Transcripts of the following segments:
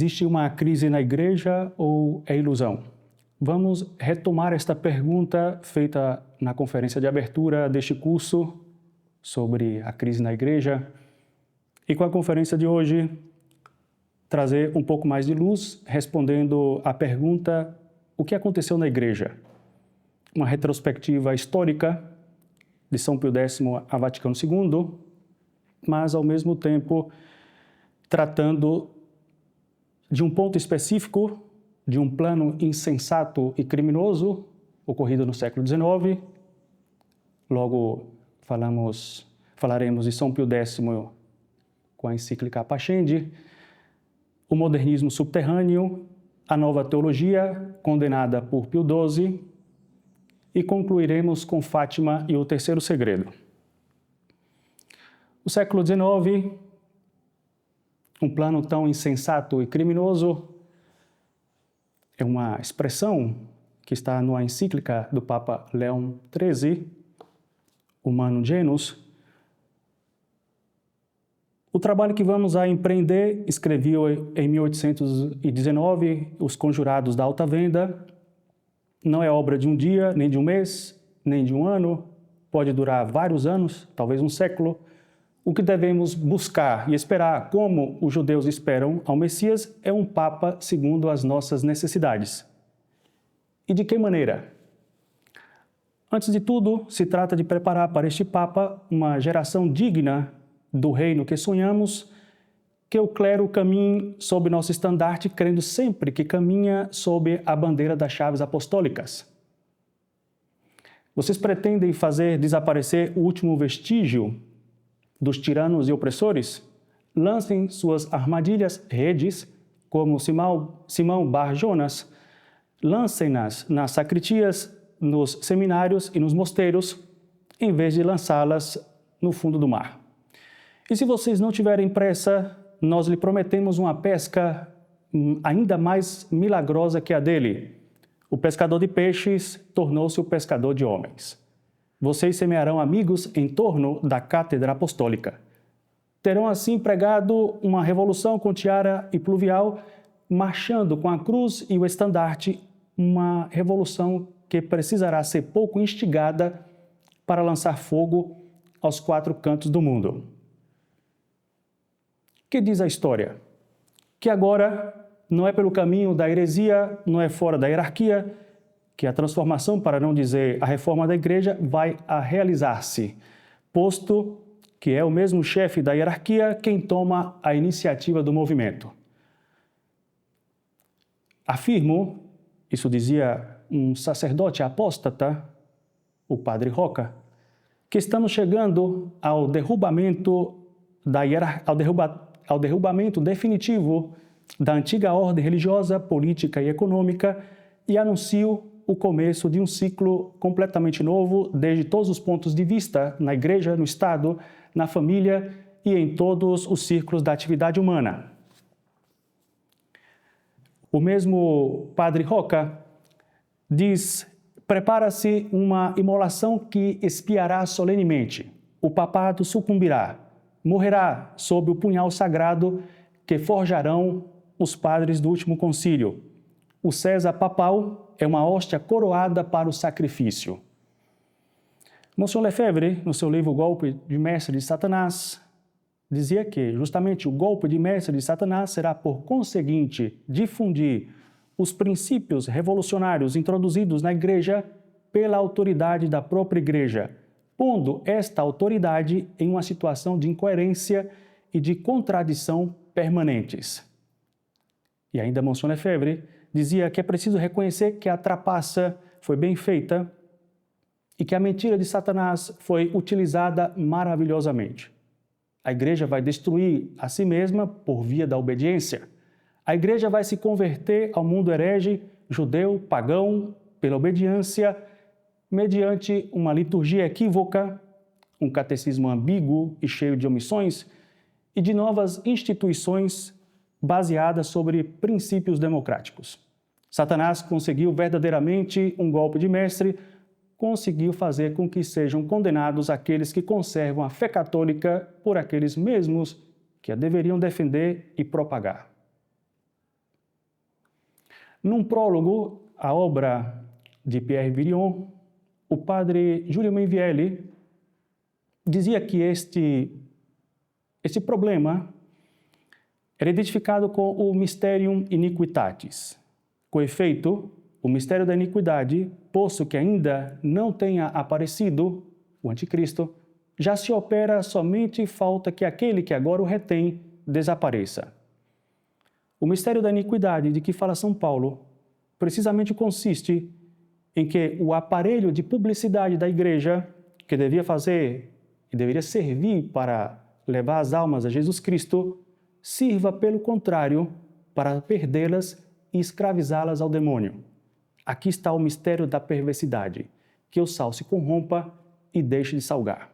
Existe uma crise na igreja ou é ilusão? Vamos retomar esta pergunta feita na conferência de abertura deste curso sobre a crise na igreja e com a conferência de hoje trazer um pouco mais de luz respondendo à pergunta: o que aconteceu na igreja? Uma retrospectiva histórica de São Pio X a Vaticano II, mas ao mesmo tempo tratando de um ponto específico, de um plano insensato e criminoso ocorrido no século XIX. Logo falaremos de São Pio X com a encíclica Pascendi, o modernismo subterrâneo, a nova teologia condenada por Pio XII e concluiremos com Fátima e o terceiro segredo. O século XIX, um plano tão insensato e criminoso, é uma expressão que está na encíclica do Papa Leão XIII, Humanum Genus. O trabalho que vamos a empreender, escreveu em 1819, Os Conjurados da Alta Venda. Não é obra de um dia, nem de um mês, nem de um ano, pode durar vários anos, talvez um século. O que devemos buscar e esperar, como os judeus esperam ao Messias, é um Papa segundo as nossas necessidades. E de que maneira? Antes de tudo, se trata de preparar para este Papa uma geração digna do reino que sonhamos, que o clero caminhe sob nosso estandarte, crendo sempre que caminha sob a bandeira das chaves apostólicas. Vocês pretendem fazer desaparecer o último vestígio dos tiranos e opressores? Lancem suas armadilhas, redes, como Simão Bar Jonas, lancem-nas nas sacristias, nos seminários e nos mosteiros, em vez de lançá-las no fundo do mar. E se vocês não tiverem pressa, nós lhe prometemos uma pesca ainda mais milagrosa que a dele. O pescador de peixes tornou-se o pescador de homens. Vocês semearão amigos em torno da cátedra apostólica. Terão assim pregado uma revolução com tiara e pluvial, marchando com a cruz e o estandarte, uma revolução que precisará ser pouco instigada para lançar fogo aos quatro cantos do mundo. Que diz a história? Que agora não é pelo caminho da heresia, não é fora da hierarquia, que a transformação, para não dizer a reforma da igreja, vai a realizar-se, posto que é o mesmo chefe da hierarquia quem toma a iniciativa do movimento. Afirmo, isso dizia um sacerdote apóstata, o padre Roca, que estamos chegando ao derrubamento definitivo da antiga ordem religiosa, política e econômica, e anuncio o começo de um ciclo completamente novo, desde todos os pontos de vista, na igreja, no Estado, na família e em todos os círculos da atividade humana. O mesmo padre Roca diz: prepara-se uma imolação que expiará solenemente. O papado sucumbirá, morrerá sob o punhal sagrado que forjarão os padres do último concílio. O César papal é uma hóstia coroada para o sacrifício. Monsieur Lefebvre, no seu livro Golpe de Mestre de Satanás, dizia que justamente o golpe de mestre de Satanás será, por conseguinte, difundir os princípios revolucionários introduzidos na igreja pela autoridade da própria igreja, pondo esta autoridade em uma situação de incoerência e de contradição permanentes. E ainda Monsieur Lefebvre dizia que é preciso reconhecer que a trapaça foi bem feita e que a mentira de Satanás foi utilizada maravilhosamente. A igreja vai destruir a si mesma por via da obediência. A igreja vai se converter ao mundo herege, judeu, pagão, pela obediência, mediante uma liturgia equívoca, um catecismo ambíguo e cheio de omissões e de novas instituições baseadas sobre princípios democráticos. Satanás conseguiu verdadeiramente um golpe de mestre, conseguiu fazer com que sejam condenados aqueles que conservam a fé católica por aqueles mesmos que a deveriam defender e propagar. Num prólogo à obra de Pierre Virion, o padre Júlio Mainvielle dizia que este problema era identificado com o Mysterium Iniquitatis. Com efeito, o mistério da iniquidade, posto que ainda não tenha aparecido o anticristo, já se opera somente falta que aquele que agora o retém desapareça. O mistério da iniquidade de que fala São Paulo precisamente consiste em que o aparelho de publicidade da igreja, que devia fazer e deveria servir para levar as almas a Jesus Cristo, sirva, pelo contrário, para perdê-las e escravizá-las ao demônio. Aqui está o mistério da perversidade, que o sal se corrompa e deixe de salgar.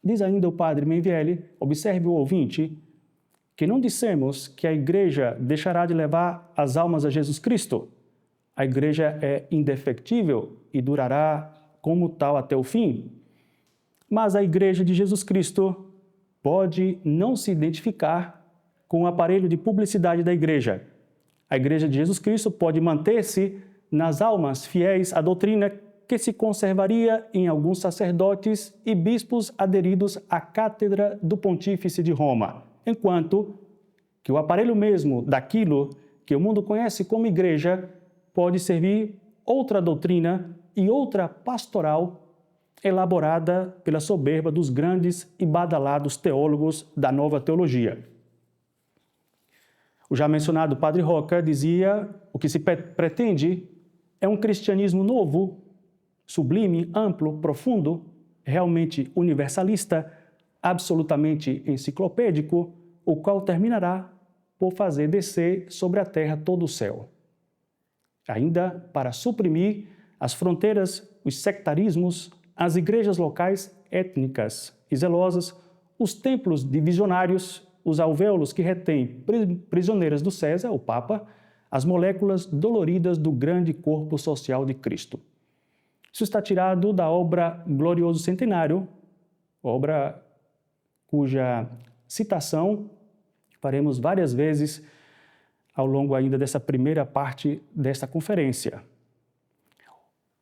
Diz ainda o padre Mainvielle, observe o ouvinte, que não dissemos que a igreja deixará de levar as almas a Jesus Cristo. A igreja é indefectível e durará como tal até o fim. Mas a igreja de Jesus Cristo pode não se identificar com o aparelho de publicidade da igreja. A igreja de Jesus Cristo pode manter-se nas almas fiéis à doutrina que se conservaria em alguns sacerdotes e bispos aderidos à cátedra do Pontífice de Roma, enquanto que o aparelho mesmo daquilo que o mundo conhece como igreja pode servir outra doutrina e outra pastoral elaborada pela soberba dos grandes e badalados teólogos da nova teologia. O já mencionado padre Roca dizia: o que se pretende é um cristianismo novo, sublime, amplo, profundo, realmente universalista, absolutamente enciclopédico, o qual terminará por fazer descer sobre a terra todo o céu. Ainda para suprimir as fronteiras, os sectarismos, as igrejas locais étnicas e zelosas, os templos divisionários, os alvéolos que retêm prisioneiras do César, o Papa, as moléculas doloridas do grande corpo social de Cristo. Isso está tirado da obra Glorioso Centenário, obra cuja citação faremos várias vezes ao longo ainda dessa primeira parte desta conferência.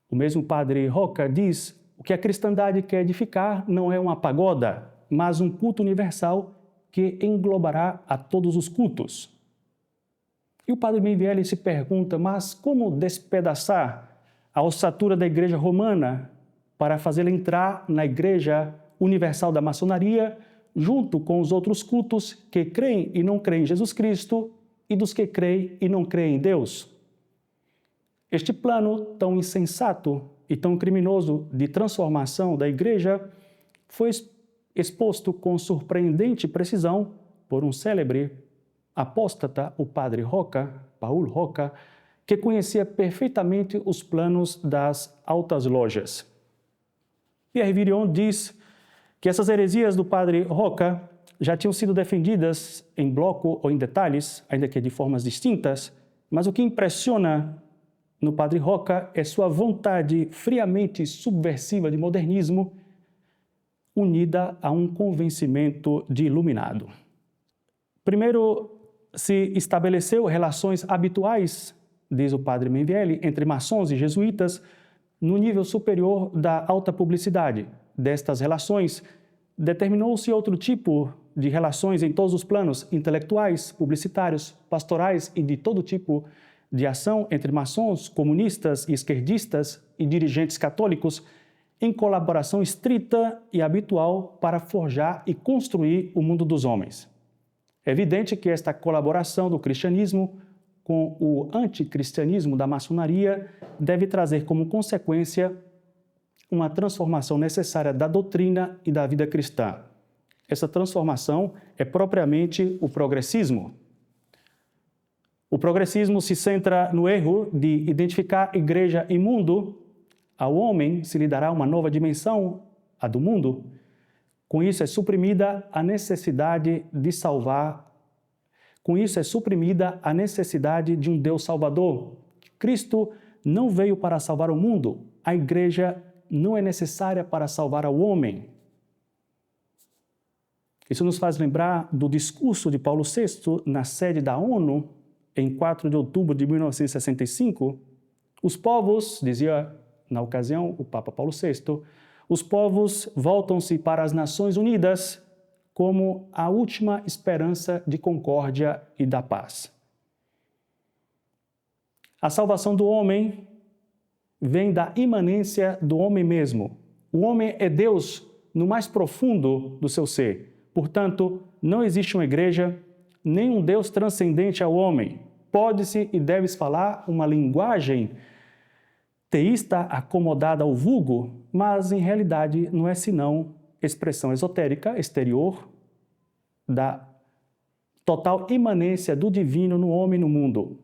O mesmo padre Roca diz: o que a cristandade quer edificar não é uma pagoda, mas um culto universal que englobará a todos os cultos. E o padre Mainvielle se pergunta: mas como despedaçar a ossatura da igreja romana para fazê-la entrar na igreja universal da maçonaria, junto com os outros cultos que creem e não creem em Jesus Cristo e dos que creem e não creem em Deus? Este plano tão insensato e tão criminoso de transformação da igreja foi exposto com surpreendente precisão por um célebre apóstata, o padre Roca, Paul Roca, que conhecia perfeitamente os planos das altas lojas. Pierre Virion diz que essas heresias do padre Roca já tinham sido defendidas em bloco ou em detalhes, ainda que de formas distintas, mas o que impressiona no padre Roca é sua vontade friamente subversiva de modernismo, unida a um convencimento de iluminado. Primeiro, se estabeleceu relações habituais, diz o padre Mainvielle, entre maçons e jesuítas, no nível superior da alta publicidade. Destas relações, determinou-se outro tipo de relações em todos os planos, intelectuais, publicitários, pastorais e de todo tipo de ação entre maçons, comunistas e esquerdistas e dirigentes católicos, em colaboração estrita e habitual para forjar e construir o mundo dos homens. É evidente que esta colaboração do cristianismo com o anticristianismo da maçonaria deve trazer como consequência uma transformação necessária da doutrina e da vida cristã. Essa transformação é propriamente o progressismo. O progressismo se centra no erro de identificar igreja e mundo. Ao homem se lhe dará uma nova dimensão, a do mundo. Com isso é suprimida a necessidade de salvar. Com isso é suprimida a necessidade de um Deus salvador. Cristo não veio para salvar o mundo. A igreja não é necessária para salvar ao homem. Isso nos faz lembrar do discurso de Paulo VI na sede da ONU, em 4 de outubro de 1965, os povos, dizia na ocasião o Papa Paulo VI, os povos voltam-se para as Nações Unidas como a última esperança de concórdia e da paz. A salvação do homem vem da imanência do homem mesmo. O homem é Deus no mais profundo do seu ser. Portanto, não existe uma igreja, nem um Deus transcendente ao homem. Pode-se e deve-se falar uma linguagem teísta acomodada ao vulgo, mas em realidade não é senão expressão esotérica exterior da total imanência do divino no homem e no mundo.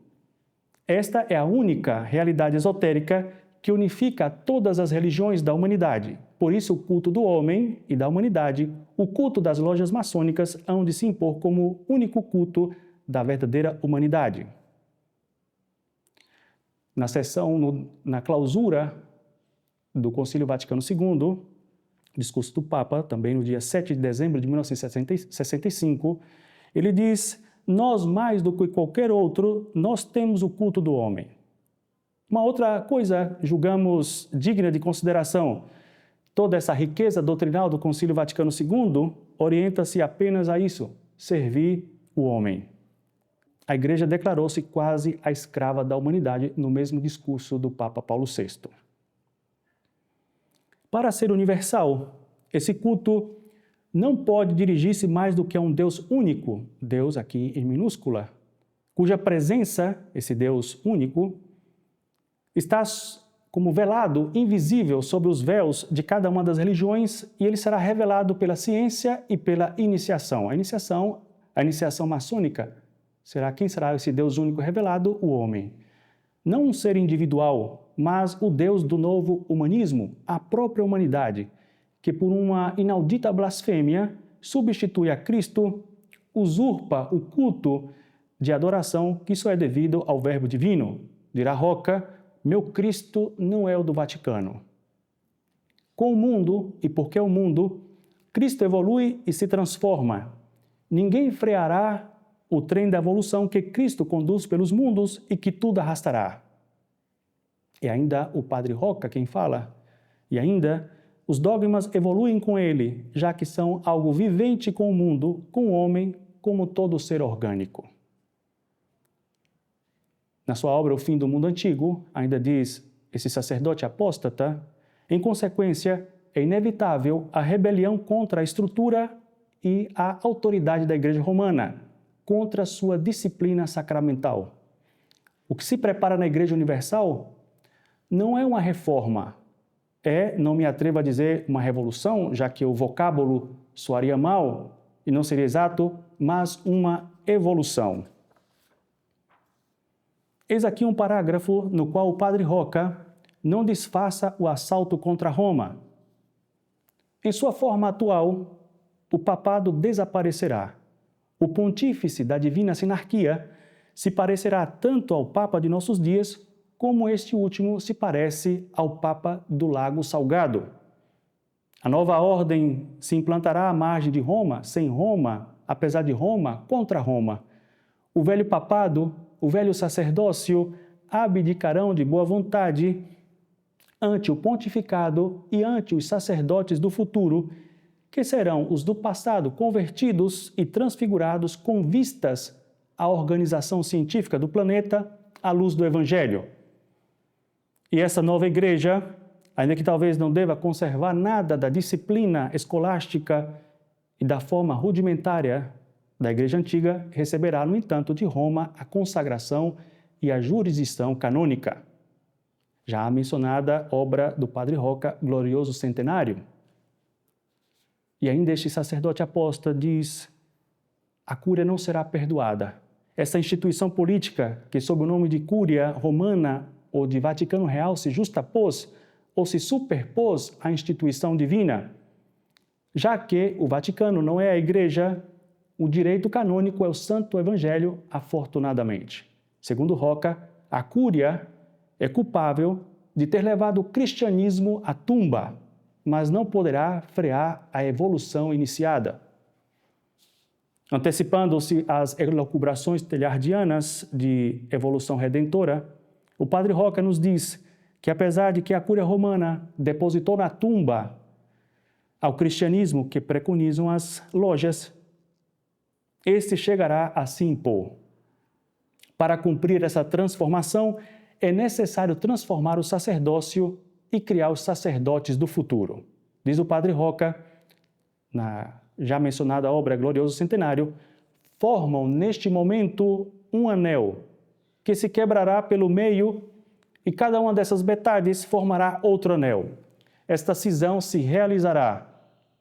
Esta é a única realidade esotérica que unifica todas as religiões da humanidade. Por isso, o culto do homem e da humanidade, o culto das lojas maçônicas, hão de se impor como único culto da verdadeira humanidade. Na sessão, na clausura do Concílio Vaticano II, discurso do Papa, também no dia 7 de dezembro de 1965, ele diz: nós, mais do que qualquer outro, nós temos o culto do homem. Uma outra coisa julgamos digna de consideração: toda essa riqueza doutrinal do Concílio Vaticano II orienta-se apenas a isso, servir o homem. A Igreja declarou-se quase a escrava da humanidade no mesmo discurso do Papa Paulo VI. Para ser universal, esse culto não pode dirigir-se mais do que a um Deus único, Deus aqui em minúscula, cuja presença, esse Deus único, está como velado, invisível, sobre os véus de cada uma das religiões, e ele será revelado pela ciência e pela iniciação. A iniciação maçônica, quem será esse Deus único revelado? O homem. Não um ser individual, mas o Deus do novo humanismo, a própria humanidade, que por uma inaudita blasfêmia substitui a Cristo, usurpa o culto de adoração que só é devido ao Verbo divino. Dirá Roca: meu Cristo não é o do Vaticano. Com o mundo, e porque o mundo, Cristo evolui e se transforma. Ninguém freará o trem da evolução que Cristo conduz pelos mundos e que tudo arrastará. E ainda o Padre Roca quem fala. E ainda, os dogmas evoluem com ele, já que são algo vivente com o mundo, com o homem, como todo ser orgânico. Na sua obra O Fim do Mundo Antigo, ainda diz esse sacerdote apóstata: em consequência, é inevitável a rebelião contra a estrutura e a autoridade da Igreja Romana, contra sua disciplina sacramental. O que se prepara na Igreja Universal não é uma reforma, não me atrevo a dizer uma revolução, já que o vocábulo soaria mal e não seria exato, mas uma evolução. Eis aqui um parágrafo no qual o Padre Roca não disfarça o assalto contra Roma. Em sua forma atual, o papado desaparecerá. O pontífice da divina sinarquia se parecerá tanto ao Papa de nossos dias, como este último se parece ao Papa do Lago Salgado. A nova ordem se implantará à margem de Roma, sem Roma, apesar de Roma, contra Roma. O velho papado, o velho sacerdócio abdicarão de boa vontade ante o pontificado e ante os sacerdotes do futuro, que serão os do passado convertidos e transfigurados com vistas à organização científica do planeta à luz do Evangelho. E essa nova igreja, ainda que talvez não deva conservar nada da disciplina escolástica e da forma rudimentária da igreja antiga, receberá, no entanto, de Roma a consagração e a jurisdição canônica. Já a mencionada obra do Padre Roca, Glorioso Centenário. E ainda este sacerdote apóstata diz: a cúria não será perdoada. Essa instituição política, que sob o nome de Cúria Romana ou de Vaticano Real se justapôs ou se superpôs à instituição divina, já que o Vaticano não é a Igreja, o direito canônico é o Santo Evangelho, afortunadamente. Segundo Roca, a Cúria é culpável de ter levado o cristianismo à tumba, mas não poderá frear a evolução iniciada. Antecipando-se às elucubrações teilhardianas de evolução redentora, o Padre Roca nos diz que, apesar de que a Cúria Romana depositou na tumba ao cristianismo que preconizam as lojas, este chegará a se impor. Para cumprir essa transformação, é necessário transformar o sacerdócio e criar os sacerdotes do futuro. Diz o Padre Roca, na já mencionada obra Glorioso Centenário, formam neste momento um anel que se quebrará pelo meio e cada uma dessas metades formará outro anel. Esta cisão se realizará.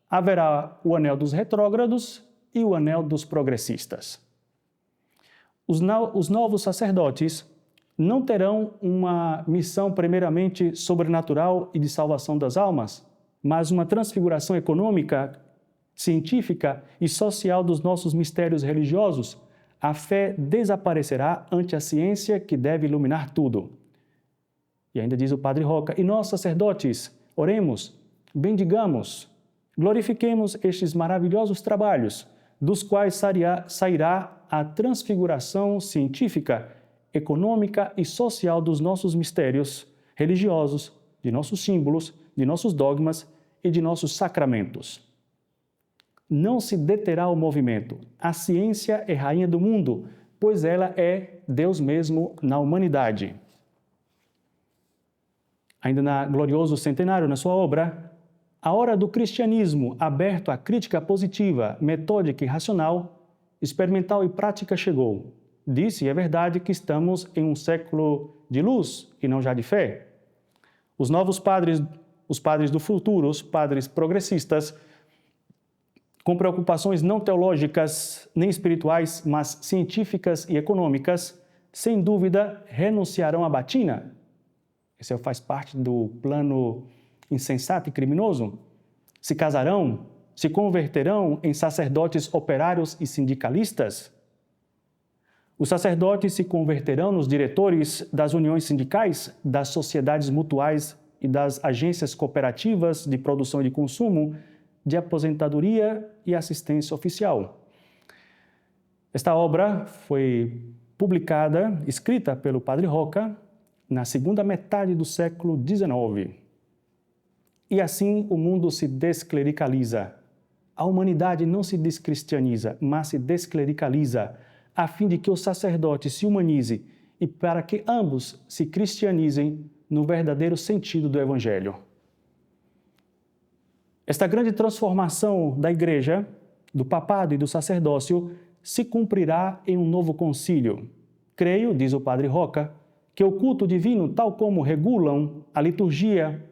Haverá o anel dos retrógrados e o anel dos progressistas. Os novos sacerdotes não terão uma missão primeiramente sobrenatural e de salvação das almas, mas uma transfiguração econômica, científica e social dos nossos mistérios religiosos. A fé desaparecerá ante a ciência que deve iluminar tudo. E ainda diz o Padre Roca, e nós, sacerdotes, oremos, bendigamos, glorifiquemos estes maravilhosos trabalhos, dos quais sairá a transfiguração científica, econômica e social dos nossos mistérios religiosos, de nossos símbolos, de nossos dogmas e de nossos sacramentos. Não se deterá o movimento. A ciência é rainha do mundo, pois ela é Deus mesmo na humanidade. Ainda na Glorioso Centenário, na sua obra, a hora do cristianismo aberto à crítica positiva, metódica e racional, experimental e prática chegou. Disse, e é verdade, que estamos em um século de luz e não já de fé. Os novos padres, os padres do futuro, os padres progressistas, com preocupações não teológicas nem espirituais, mas científicas e econômicas, sem dúvida renunciarão à batina. Isso faz parte do plano insensato e criminoso. Se casarão, se converterão em sacerdotes operários e sindicalistas. Os sacerdotes se converterão nos diretores das uniões sindicais, das sociedades mutuais e das agências cooperativas de produção e de consumo, de aposentadoria e assistência oficial. Esta obra foi publicada, escrita pelo Padre Roca, na segunda metade do século XIX. E assim o mundo se desclericaliza. A humanidade não se descristianiza, mas se desclericaliza, a fim de que o sacerdote se humanize e para que ambos se cristianizem no verdadeiro sentido do Evangelho. Esta grande transformação da Igreja, do papado e do sacerdócio, se cumprirá em um novo concílio. Creio, diz o Padre Roca, que o culto divino, tal como regulam a liturgia,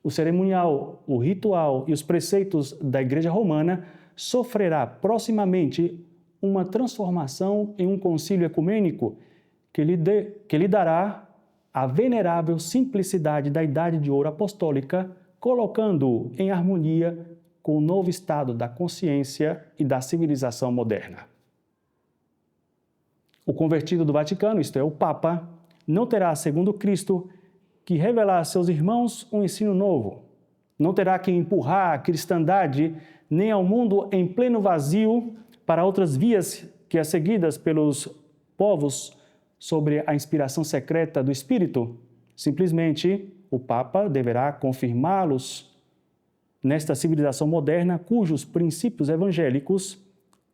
o cerimonial, o ritual e os preceitos da Igreja Romana, sofrerá proximamente uma transformação em um concílio ecumênico que lhe dará a venerável simplicidade da Idade de Ouro Apostólica, colocando-o em harmonia com o novo estado da consciência e da civilização moderna. O convertido do Vaticano, isto é, o Papa, não terá, segundo Cristo, que revelar a seus irmãos um ensino novo. Não terá que empurrar a cristandade nem ao mundo em pleno vazio para outras vias que as seguidas pelos povos sobre a inspiração secreta do Espírito. Simplesmente, o Papa deverá confirmá-los nesta civilização moderna cujos princípios evangélicos,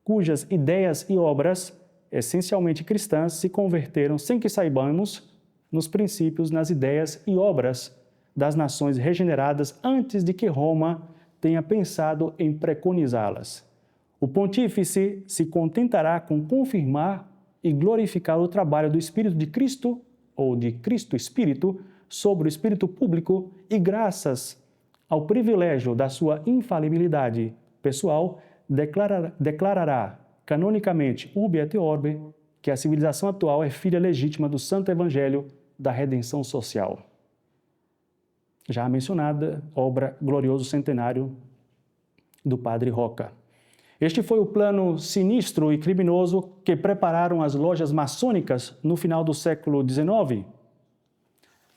cujas ideias e obras essencialmente cristãs se converteram sem que saibamos nos princípios, nas ideias e obras das nações regeneradas antes de que Roma tenha pensado em preconizá-las. O pontífice se contentará com confirmar e glorificar o trabalho do Espírito de Cristo, ou de Cristo Espírito, sobre o Espírito público e, graças ao privilégio da sua infalibilidade pessoal, declarará canonicamente urbi et orbi que a civilização atual é filha legítima do Santo Evangelho da redenção social. Já a mencionada obra Glorioso Centenário do Padre Roca. Este foi o plano sinistro e criminoso que prepararam as lojas maçônicas no final do século XIX.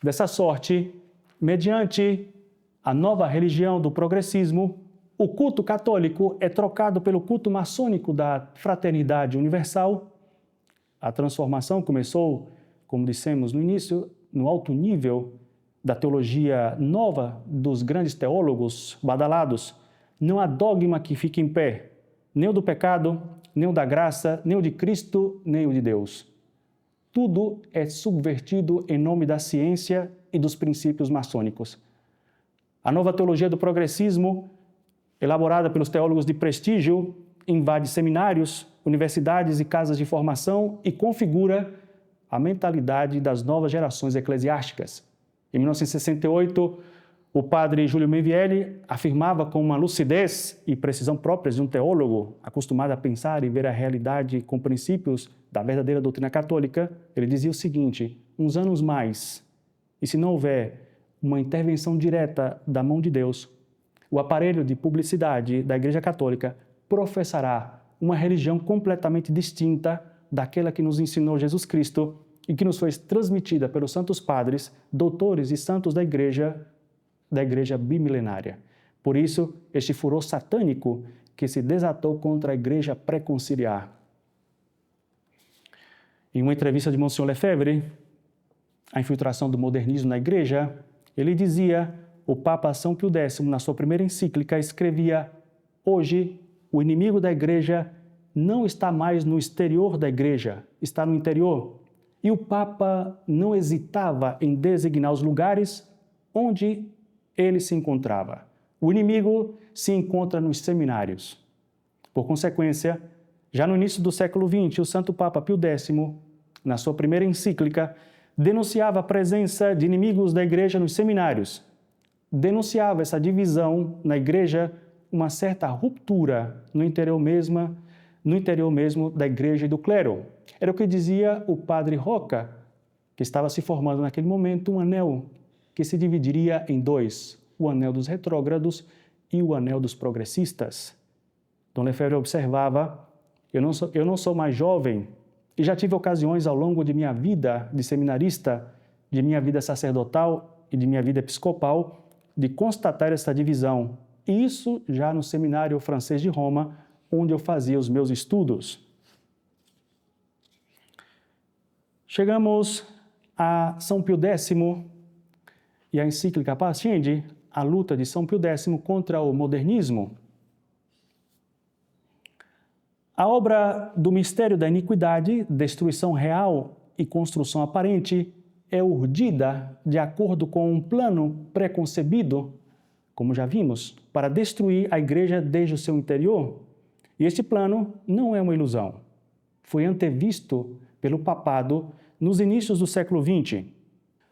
Dessa sorte, mediante a nova religião do progressismo, o culto católico é trocado pelo culto maçônico da fraternidade universal, a transformação começou, como dissemos no início, no alto nível da teologia nova dos grandes teólogos badalados. Não há dogma que fique em pé, nem o do pecado, nem o da graça, nem o de Cristo, nem o de Deus. Tudo é subvertido em nome da ciência e dos princípios maçônicos. A nova teologia do progressismo, elaborada pelos teólogos de prestígio, invade seminários, universidades e casas de formação e configura a mentalidade das novas gerações eclesiásticas. Em 1968, o padre Júlio Mevielli afirmava com uma lucidez e precisão próprias de um teólogo acostumado a pensar e ver a realidade com princípios da verdadeira doutrina católica. Ele dizia o seguinte: uns anos mais, e se não houver uma intervenção direta da mão de Deus, o aparelho de publicidade da Igreja Católica professará uma religião completamente distinta daquela que nos ensinou Jesus Cristo e que nos foi transmitida pelos santos padres, doutores e santos da igreja bimilenária. Por isso, este furor satânico que se desatou contra a igreja pré-conciliar. Em uma entrevista de Monsignor Lefebvre, a infiltração do modernismo na igreja, ele dizia: o Papa São Pio X, na sua primeira encíclica, escrevia: hoje, o inimigo da igreja não está mais no exterior da igreja, está no interior. E o Papa não hesitava em designar os lugares onde ele se encontrava. O inimigo se encontra nos seminários. Por consequência, já no início do século XX, o Santo Papa Pio X, na sua primeira encíclica, denunciava a presença de inimigos da igreja nos seminários. Denunciava essa divisão na igreja, uma certa ruptura no interior mesmo da igreja e do clero. Era o que dizia o padre Roca, que estava se formando naquele momento um anel que se dividiria em dois, o anel dos retrógrados e o anel dos progressistas. Dom Lefebvre observava: eu não sou mais jovem e já tive ocasiões ao longo de minha vida de seminarista, de minha vida sacerdotal e de minha vida episcopal, de constatar essa divisão. E isso já no seminário francês de Roma, onde eu fazia os meus estudos. Chegamos a São Pio X e a encíclica Pascendi, a luta de São Pio X contra o modernismo. A obra do mistério da iniquidade, destruição real e construção aparente, é urdida de acordo com um plano preconcebido, como já vimos, para destruir a igreja desde o seu interior. E este plano não é uma ilusão. Foi antevisto pelo papado nos inícios do século XX.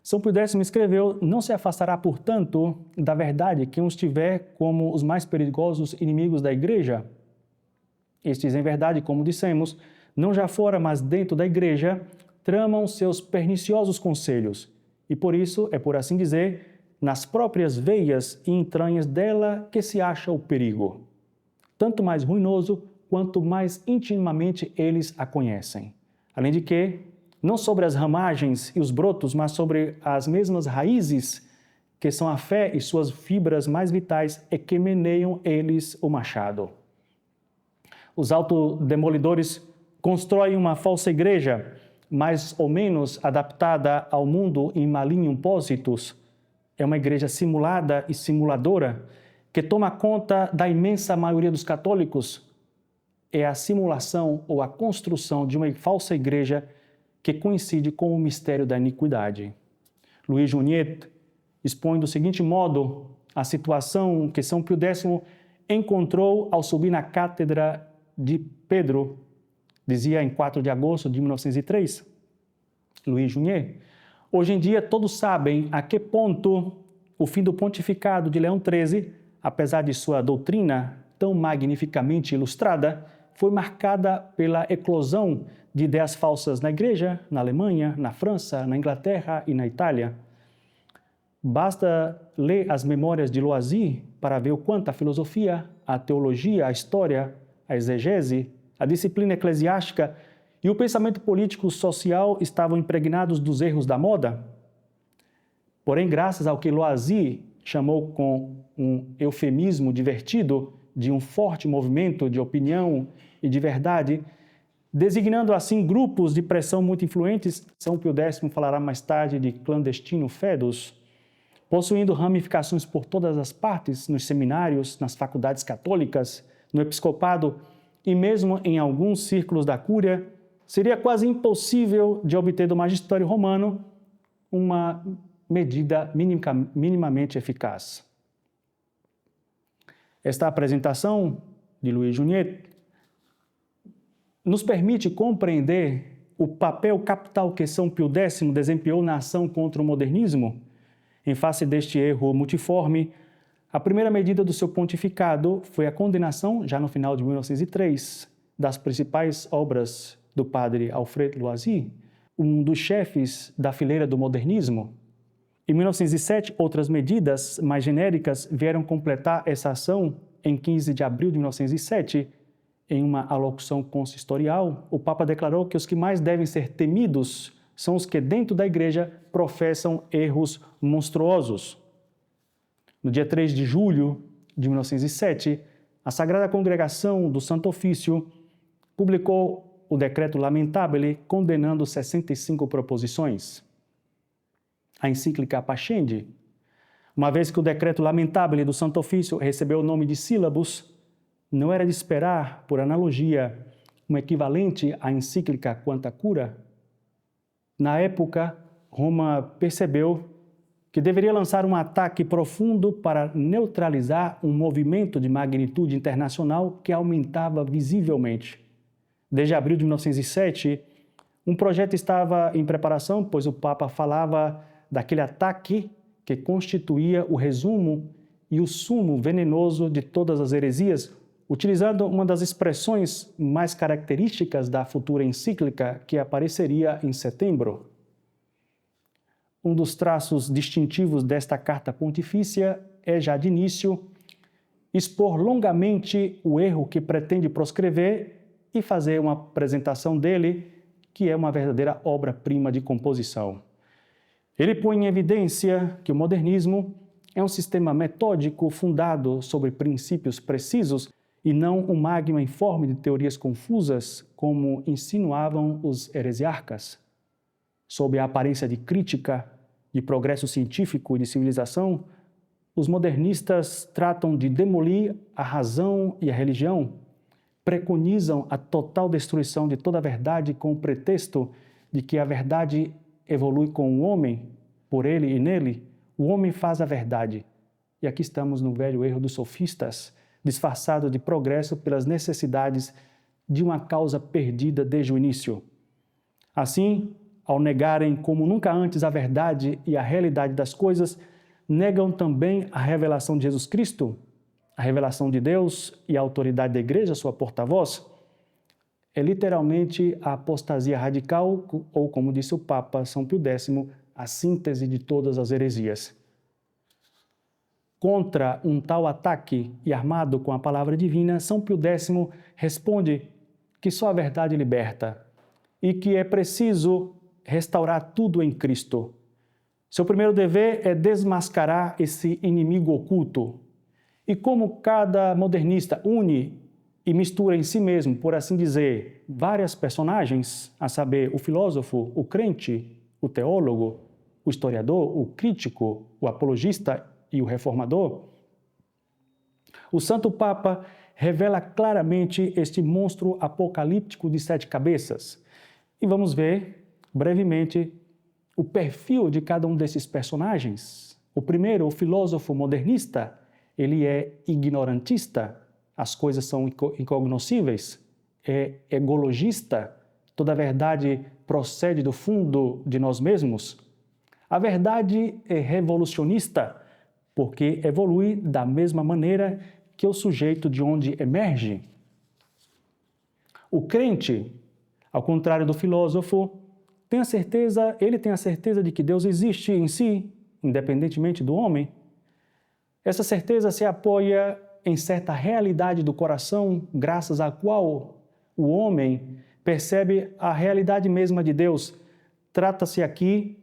São Pio X escreveu: não se afastará, portanto, da verdade quem os tiver como os mais perigosos inimigos da igreja. Estes, em verdade, como dissemos, não já fora, mas dentro da igreja, tramam seus perniciosos conselhos. E por isso, é por assim dizer, nas próprias veias e entranhas dela que se acha o perigo. Tanto mais ruinoso, quanto mais intimamente eles a conhecem. Além de que, não sobre as ramagens e os brotos, mas sobre as mesmas raízes, que são a fé e suas fibras mais vitais, é que meneiam eles o machado. Os autodemolidores constroem uma falsa igreja, mais ou menos adaptada ao mundo in malignum positus. É uma igreja simulada e simuladora, que toma conta da imensa maioria dos católicos. É a simulação ou a construção de uma falsa igreja que coincide com o mistério da iniquidade. Louis Juniet expõe do seguinte modo a situação que São Pio X encontrou ao subir na cátedra de Pedro, dizia em 4 de agosto de 1903, Louis Juniet: hoje em dia todos sabem a que ponto o fim do pontificado de Leão XIII, apesar de sua doutrina tão magnificamente ilustrada, foi marcada pela eclosão de ideias falsas na Igreja, na Alemanha, na França, na Inglaterra e na Itália. Basta ler as memórias de Loisy para ver o quanto a filosofia, a teologia, a história, a exegese, a disciplina eclesiástica e o pensamento político-social estavam impregnados dos erros da moda. Porém, graças ao que Loisy chamou com um eufemismo divertido de um forte movimento de opinião e de verdade, designando assim grupos de pressão muito influentes. São Pio X falará mais tarde de clandestino fedus, possuindo ramificações por todas as partes, nos seminários, nas faculdades católicas, no episcopado e mesmo em alguns círculos da cúria. Seria quase impossível de obter do magistério romano uma medida minimamente eficaz. Esta apresentação de Louis Juniet nos permite compreender o papel capital que São Pio X desempenhou na ação contra o modernismo. Em face deste erro multiforme, a primeira medida do seu pontificado foi a condenação, já no final de 1903, das principais obras do padre Alfred Loisy, um dos chefes da fileira do modernismo. Em 1907, outras medidas mais genéricas vieram completar essa ação. Em 15 de abril de 1907, em uma alocução consistorial, o Papa declarou que os que mais devem ser temidos são os que dentro da Igreja professam erros monstruosos. No dia 3 de julho de 1907, a Sagrada Congregação do Santo Ofício publicou o Decreto Lamentabile condenando 65 proposições. A encíclica Pascendi, uma vez que o Decreto Lamentabile do Santo Ofício recebeu o nome de Sílabus, não era de esperar, por analogia, um equivalente à encíclica Quanta Cura? Na época, Roma percebeu que deveria lançar um ataque profundo para neutralizar um movimento de magnitude internacional que aumentava visivelmente. Desde abril de 1907, um projeto estava em preparação, pois o Papa falava daquele ataque que constituía o resumo e o sumo venenoso de todas as heresias, utilizando uma das expressões mais características da futura encíclica que apareceria em setembro. Um dos traços distintivos desta carta pontifícia é, já de início, expor longamente o erro que pretende proscrever e fazer uma apresentação dele, que é uma verdadeira obra-prima de composição. Ele põe em evidência que o modernismo é um sistema metódico fundado sobre princípios precisos e não um magma informe de teorias confusas, como insinuavam os heresiarcas. Sob a aparência de crítica, de progresso científico e de civilização, os modernistas tratam de demolir a razão e a religião, preconizam a total destruição de toda a verdade com o pretexto de que a verdade evolui com o homem, por ele e nele, o homem faz a verdade. E aqui estamos no velho erro dos sofistas, disfarçado de progresso pelas necessidades de uma causa perdida desde o início. Assim, ao negarem como nunca antes a verdade e a realidade das coisas, negam também a revelação de Jesus Cristo, a revelação de Deus e a autoridade da Igreja, sua porta-voz. É literalmente a apostasia radical, ou como disse o Papa São Pio X, a síntese de todas as heresias. Contra um tal ataque e armado com a palavra divina, São Pio X responde que só a verdade liberta e que é preciso restaurar tudo em Cristo. Seu primeiro dever é desmascarar esse inimigo oculto. E como cada modernista une e mistura em si mesmo, por assim dizer, várias personagens, a saber, o filósofo, o crente, o teólogo, o historiador, o crítico, o apologista e o reformador, o Santo Papa revela claramente este monstro apocalíptico de 7 cabeças. E vamos ver, brevemente, o perfil de cada um desses personagens. O primeiro, o filósofo modernista, ele é ignorantista, as coisas são incognoscíveis, é egologista, toda a verdade procede do fundo de nós mesmos. A verdade é revolucionista, porque evolui da mesma maneira que o sujeito de onde emerge. O crente, ao contrário do filósofo, tem a certeza de que Deus existe em si, independentemente do homem. Essa certeza se apoia em certa realidade do coração, graças à qual o homem percebe a realidade mesma de Deus. Trata-se aqui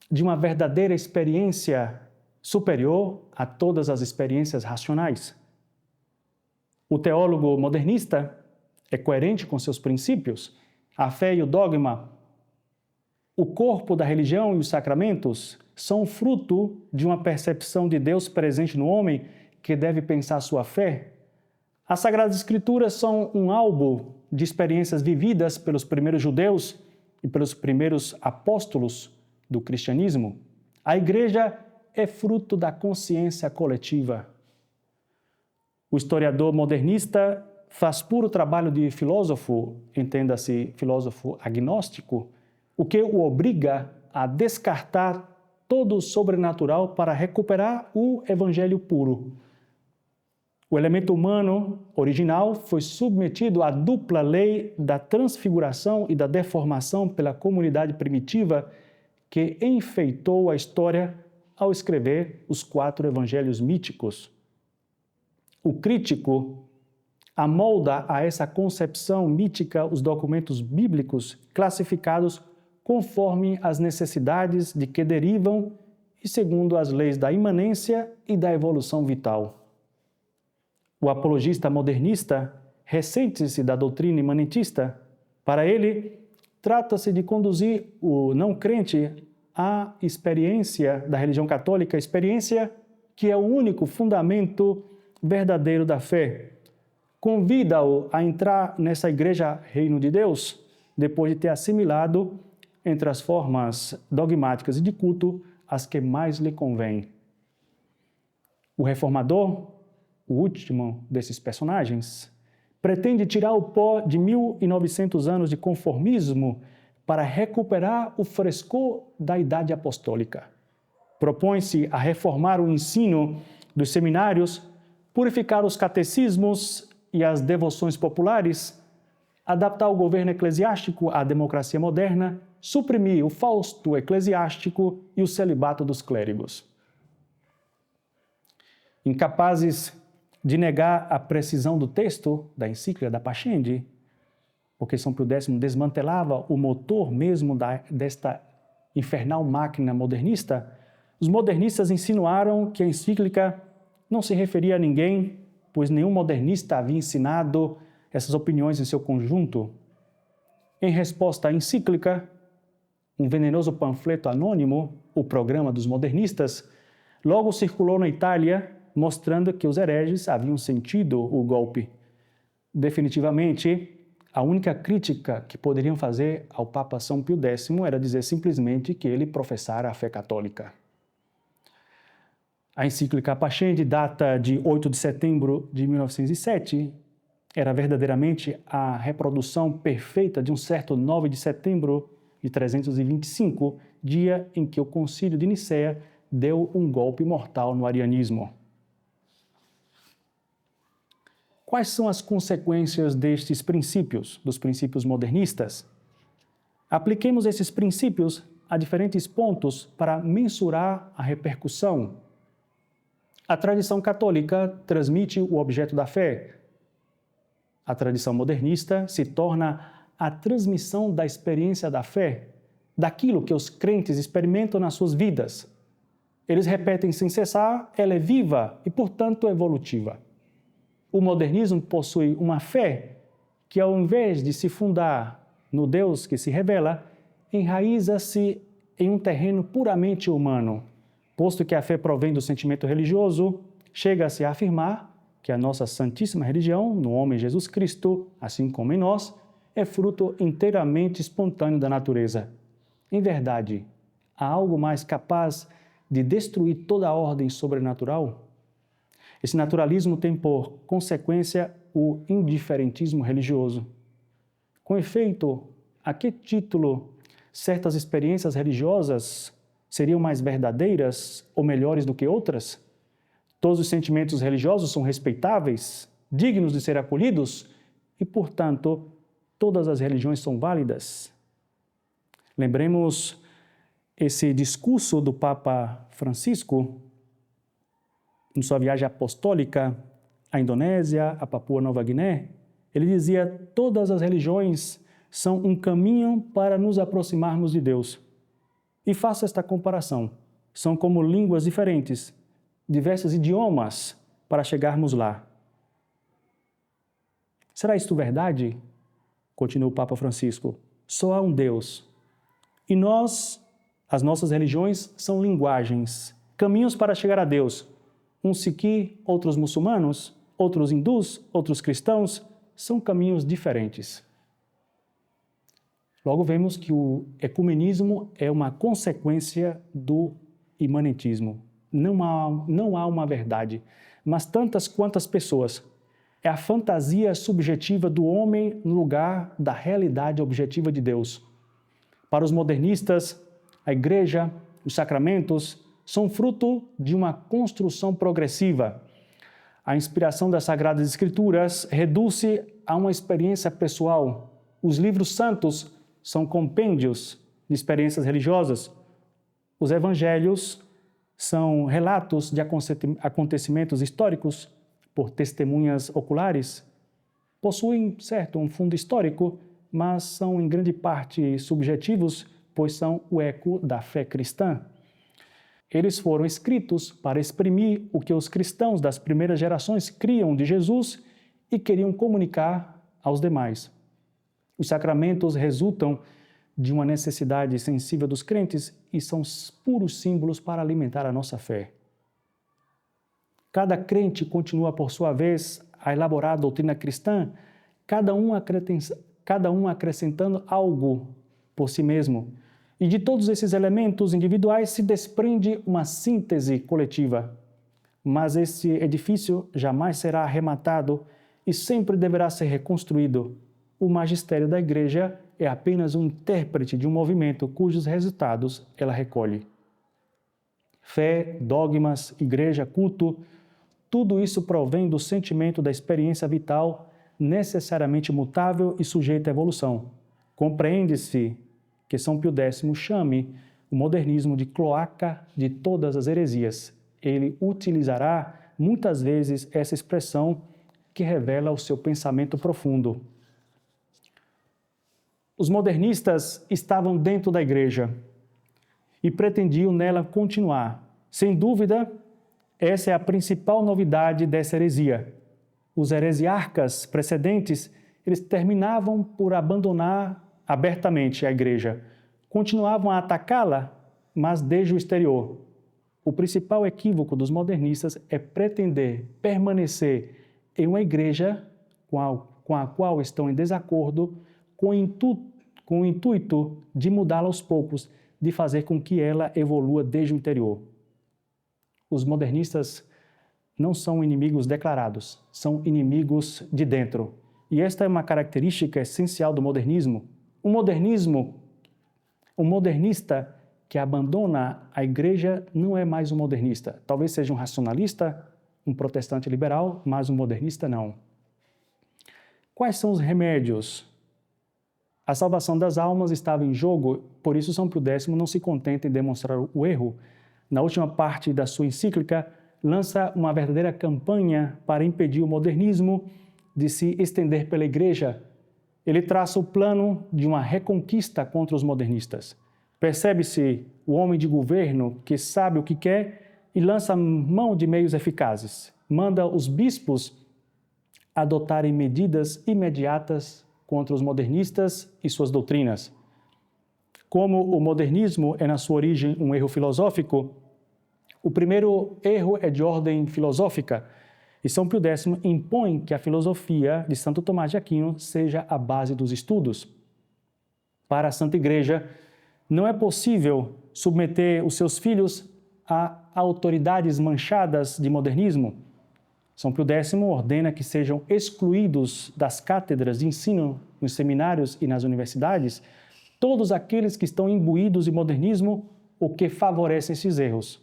de uma verdadeira experiência superior a todas as experiências racionais. O teólogo modernista é coerente com seus princípios. A fé e o dogma, o corpo da religião e os sacramentos são fruto de uma percepção de Deus presente no homem que deve pensar sua fé. As Sagradas Escrituras são um álbum de experiências vividas pelos primeiros judeus e pelos primeiros apóstolos do cristianismo. A Igreja é fruto da consciência coletiva. O historiador modernista faz puro trabalho de filósofo, entenda-se filósofo agnóstico, o que o obriga a descartar todo o sobrenatural para recuperar o evangelho puro. O elemento humano original foi submetido à dupla lei da transfiguração e da deformação pela comunidade primitiva que enfeitou a história ao escrever os 4 evangelhos míticos. O crítico amolda a essa concepção mítica os documentos bíblicos classificados conforme as necessidades de que derivam e segundo as leis da imanência e da evolução vital. O apologista modernista ressente-se da doutrina imanentista. Para ele, trata-se de conduzir o não crente à experiência da religião católica, experiência que é o único fundamento verdadeiro da fé. Convida-o a entrar nessa igreja Reino de Deus, depois de ter assimilado entre as formas dogmáticas e de culto as que mais lhe convêm. O reformador, o último desses personagens, pretende tirar o pó de 1900 anos de conformismo para recuperar o frescor da idade apostólica. Propõe-se a reformar o ensino dos seminários, purificar os catecismos e as devoções populares, adaptar o governo eclesiástico à democracia moderna, suprimir o fausto eclesiástico e o celibato dos clérigos. Incapazes de negar a precisão do texto da encíclica da Pascendi, porque São Pio X desmantelava o motor mesmo desta infernal máquina modernista, os modernistas insinuaram que a encíclica não se referia a ninguém, pois nenhum modernista havia ensinado essas opiniões em seu conjunto. Em resposta à encíclica, um venenoso panfleto anônimo, o Programa dos Modernistas, logo circulou na Itália, mostrando que os hereges haviam sentido o golpe. Definitivamente, a única crítica que poderiam fazer ao Papa São Pio X era dizer simplesmente que ele professara a fé católica. A encíclica Pascendi, data de 8 de setembro de 1907, era verdadeiramente a reprodução perfeita de um certo 9 de setembro de 325, dia em que o Concílio de Nicéia deu um golpe mortal no arianismo. Quais são as consequências destes princípios, dos princípios modernistas? Apliquemos esses princípios a diferentes pontos para mensurar a repercussão. A tradição católica transmite o objeto da fé. A tradição modernista se torna a transmissão da experiência da fé, daquilo que os crentes experimentam nas suas vidas. Eles repetem sem cessar, ela é viva e, portanto, evolutiva. O modernismo possui uma fé que, ao invés de se fundar no Deus que se revela, enraiza-se em um terreno puramente humano. Posto que a fé provém do sentimento religioso, chega-se a afirmar que a nossa santíssima religião, no homem Jesus Cristo, assim como em nós, é fruto inteiramente espontâneo da natureza. Em verdade, há algo mais capaz de destruir toda a ordem sobrenatural? Esse naturalismo tem por consequência o indiferentismo religioso. Com efeito, a que título certas experiências religiosas seriam mais verdadeiras ou melhores do que outras? Todos os sentimentos religiosos são respeitáveis, dignos de ser acolhidos e, portanto, todas as religiões são válidas. Lembremos esse discurso do Papa Francisco em sua viagem apostólica à Indonésia, a Papua Nova Guiné. Ele dizia: todas as religiões são um caminho para nos aproximarmos de Deus. E faço esta comparação. São como línguas diferentes, diversos idiomas para chegarmos lá. Será isto verdade? Continua o Papa Francisco. Só há um Deus. E as nossas religiões são linguagens, caminhos para chegar a Deus. Uns Sikh, outros muçulmanos, outros hindus, outros cristãos, são caminhos diferentes. Logo vemos que o ecumenismo é uma consequência do imanentismo. Não há uma verdade, mas tantas quantas pessoas. É a fantasia subjetiva do homem no lugar da realidade objetiva de Deus. Para os modernistas, a Igreja, os sacramentos, são fruto de uma construção progressiva. A inspiração das Sagradas Escrituras reduz-se a uma experiência pessoal. Os livros santos são compêndios de experiências religiosas. Os evangelhos são relatos de acontecimentos históricos por testemunhas oculares. Possuem, certo, um fundo histórico, mas são em grande parte subjetivos, pois são o eco da fé cristã. Eles foram escritos para exprimir o que os cristãos das primeiras gerações criam de Jesus e queriam comunicar aos demais. Os sacramentos resultam de uma necessidade sensível dos crentes e são puros símbolos para alimentar a nossa fé. Cada crente continua, por sua vez, a elaborar a doutrina cristã, cada um acrescentando algo por si mesmo. E de todos esses elementos individuais se desprende uma síntese coletiva. Mas esse edifício jamais será arrematado e sempre deverá ser reconstruído. O magistério da Igreja é apenas um intérprete de um movimento cujos resultados ela recolhe. Fé, dogmas, igreja, culto, tudo isso provém do sentimento da experiência vital necessariamente mutável e sujeita à evolução. Compreende-se que São Pio X chame o modernismo de cloaca de todas as heresias. Ele utilizará muitas vezes essa expressão que revela o seu pensamento profundo. Os modernistas estavam dentro da Igreja e pretendiam nela continuar. Sem dúvida, essa é a principal novidade dessa heresia. Os heresiarcas precedentes, eles terminavam por abandonar abertamente a Igreja. Continuavam a atacá-la, mas desde o exterior. O principal equívoco dos modernistas é pretender permanecer em uma Igreja com a qual estão em desacordo, com o intuito de mudá-la aos poucos, de fazer com que ela evolua desde o interior. Os modernistas não são inimigos declarados, são inimigos de dentro. E esta é uma característica essencial do modernismo. Um modernista que abandona a Igreja não é mais um modernista. Talvez seja um racionalista, um protestante liberal, mas um modernista não. Quais são os remédios? A salvação das almas estava em jogo, por isso São Pio X não se contenta em demonstrar o erro. Na última parte da sua encíclica, lança uma verdadeira campanha para impedir o modernismo de se estender pela Igreja. Ele traça o plano de uma reconquista contra os modernistas. Percebe-se o homem de governo que sabe o que quer e lança mão de meios eficazes. Manda os bispos adotarem medidas imediatas contra os modernistas e suas doutrinas. Como o modernismo é, na sua origem, um erro filosófico, o primeiro erro é de ordem filosófica, e São Pio X impõe que a filosofia de Santo Tomás de Aquino seja a base dos estudos. Para a Santa Igreja, não é possível submeter os seus filhos a autoridades manchadas de modernismo. São Pio X ordena que sejam excluídos das cátedras de ensino nos seminários e nas universidades todos aqueles que estão imbuídos de modernismo ou que favorecem esses erros.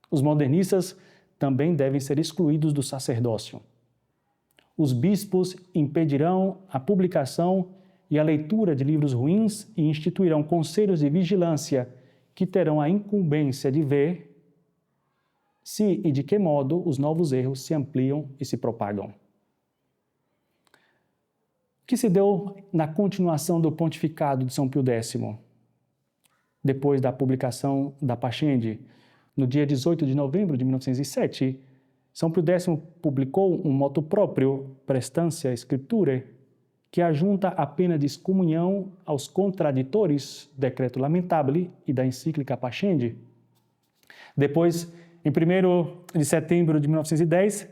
Os modernistas também devem ser excluídos do sacerdócio. Os bispos impedirão a publicação e a leitura de livros ruins e instituirão conselhos de vigilância que terão a incumbência de ver se e de que modo os novos erros se ampliam e se propagam. O que se deu na continuação do pontificado de São Pio X, depois da publicação da Pascendi? No dia 18 de novembro de 1907, São Pio X publicou um motu próprio, Prestantia Scripturae, que ajunta a pena de excomunhão aos contraditores Decreto Lamentabile e da encíclica Pascendi. Depois, em 1º de setembro de 1910,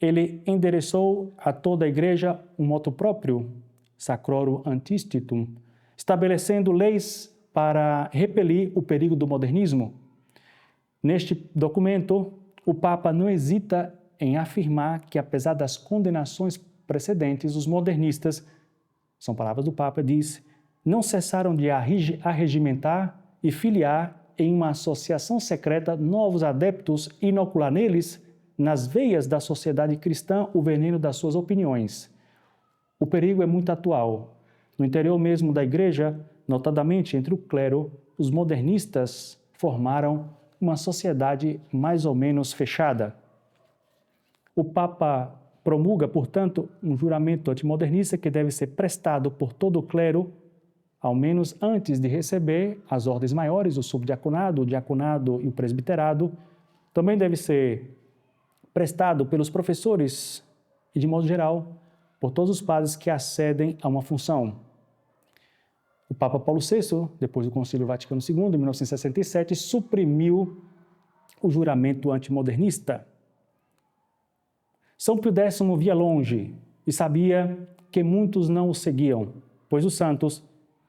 ele endereçou a toda a Igreja um motu próprio, Sacrorum Antistitum, estabelecendo leis para repelir o perigo do modernismo. Neste documento, o Papa não hesita em afirmar que, apesar das condenações precedentes, os modernistas, são palavras do Papa, diz, não cessaram de arregimentar e filiar em uma associação secreta novos adeptos e inocular neles, nas veias da sociedade cristã, o veneno das suas opiniões. O perigo é muito atual. No interior mesmo da Igreja, notadamente entre o clero, os modernistas formaram uma sociedade mais ou menos fechada. O Papa promulga, portanto, um juramento antimodernista que deve ser prestado por todo o clero, ao menos antes de receber as ordens maiores, o subdiaconado, o diaconado e o presbiterado. Também deve ser prestado pelos professores e, de modo geral, por todos os padres que acedem a uma função. O Papa Paulo VI, depois do Concílio Vaticano II, em 1967, suprimiu o juramento antimodernista. São Pio X via longe e sabia que muitos não o seguiam, pois os santos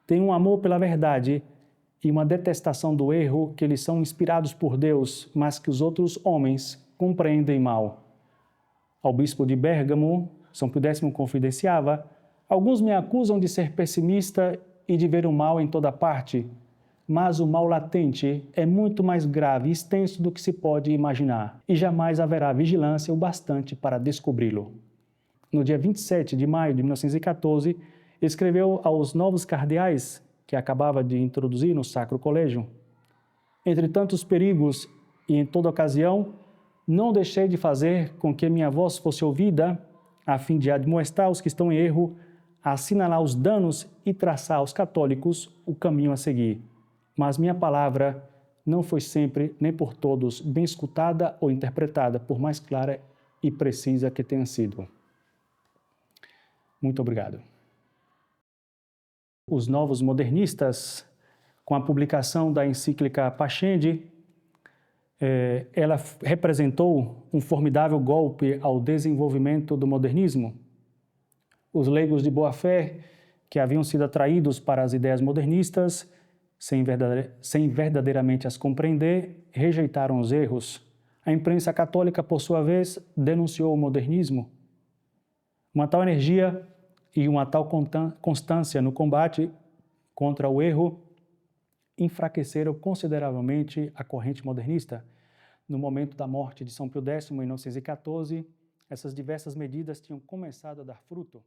têm um amor pela verdade e uma detestação do erro, que eles são inspirados por Deus, mas que os outros homens compreendem mal. Ao bispo de Bérgamo, São Pio X confidenciava: alguns me acusam de ser pessimista e de ver o mal em toda parte, mas o mal latente é muito mais grave e extenso do que se pode imaginar, e jamais haverá vigilância o bastante para descobri-lo. No dia 27 de maio de 1914, escreveu aos novos cardeais que acabava de introduzir no Sacro Colégio: entre tantos perigos e em toda ocasião, não deixei de fazer com que minha voz fosse ouvida, a fim de admoestar os que estão em erro, assinalar os danos e traçar aos católicos o caminho a seguir. Mas minha palavra não foi sempre, nem por todos, bem escutada ou interpretada, por mais clara e precisa que tenha sido. Muito obrigado. Os novos modernistas, com a publicação da encíclica Pascendi, ela representou um formidável golpe ao desenvolvimento do modernismo. Os leigos de boa-fé, que haviam sido atraídos para as ideias modernistas, sem verdadeiramente as compreender, rejeitaram os erros. A imprensa católica, por sua vez, denunciou o modernismo. Uma tal energia e uma tal constância no combate contra o erro enfraqueceram consideravelmente a corrente modernista. No momento da morte de São Pio X, em 1914, essas diversas medidas tinham começado a dar fruto.